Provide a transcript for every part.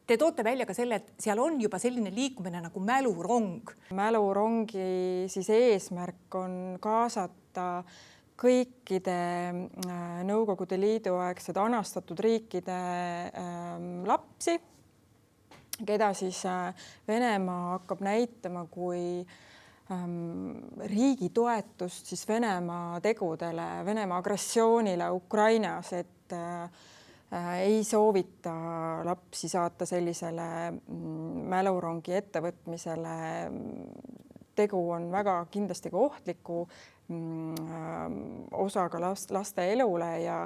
Te toote välja ka selle, et seal on juba selline liikumine nagu mälurong. Mälurongi siis eesmärk on kaasata kõikide Nõukogude Liidu aegsed anastatud riikide lapsi, keda siis Venemaa hakkab näitama kui riigi toetust siis Venemaa tegudele, Venemaa agressioonile Ukrainas, et ei soovita lapsi saata sellisele mälurongi ettevõtmisele. Tegu on väga kindlasti ka ohtliku osaga laste elule ja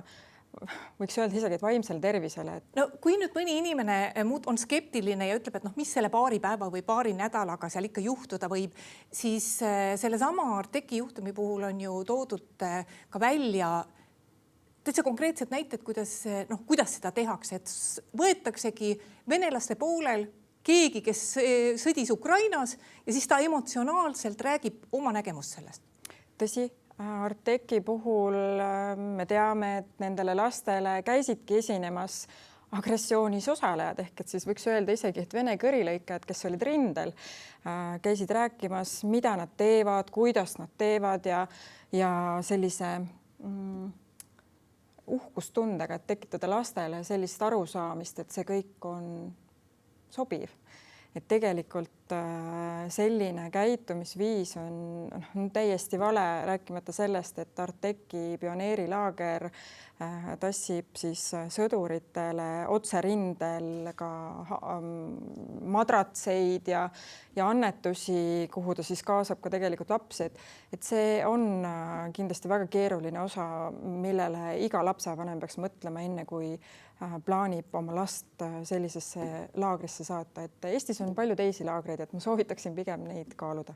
võiks öelda isegi, et vaimsele tervisele. No kui nüüd mõni inimene on skeptiline ja ütleb, et mis selle paari päeva või paari nädalaga seal ikka juhtuda võib, siis sellesama Arteki juhtumi puhul on ju toodud ka välja täitsa konkreetsed näited, kuidas seda tehakse, et võetaksegi venelaste poolel keegi, kes sõdis Ukrainas ja siis ta emotsionaalselt räägib oma nägemust sellest. Tõsi, Arteki puhul me teame, et nendele lastele käisidki esinemas agressioonis osalejad, ehk et siis võiks öelda isegi, et Vene kõrilõikajad, kes olid rindel, käisid rääkimas, mida nad teevad, kuidas nad teevad ja sellise uhkustundega, et tekitada lastele sellist arusaamist, et see kõik on sobiv. Et tegelikult selline käitumisviis on täiesti vale, rääkimata sellest, et Arteki pioneerilaager tassib siis sõduritele otserindel ka madratseid ja annetusi, kuhu ta siis kaasab ka tegelikult lapsi. Et see on kindlasti väga keeruline osa, millele iga lapsevanem peaks mõtlema enne, kui plaanib oma last sellisesse laagrisse saata. Et Eestis on palju teisi laagreid, et ma soovitaksin pigem neid kaaluda.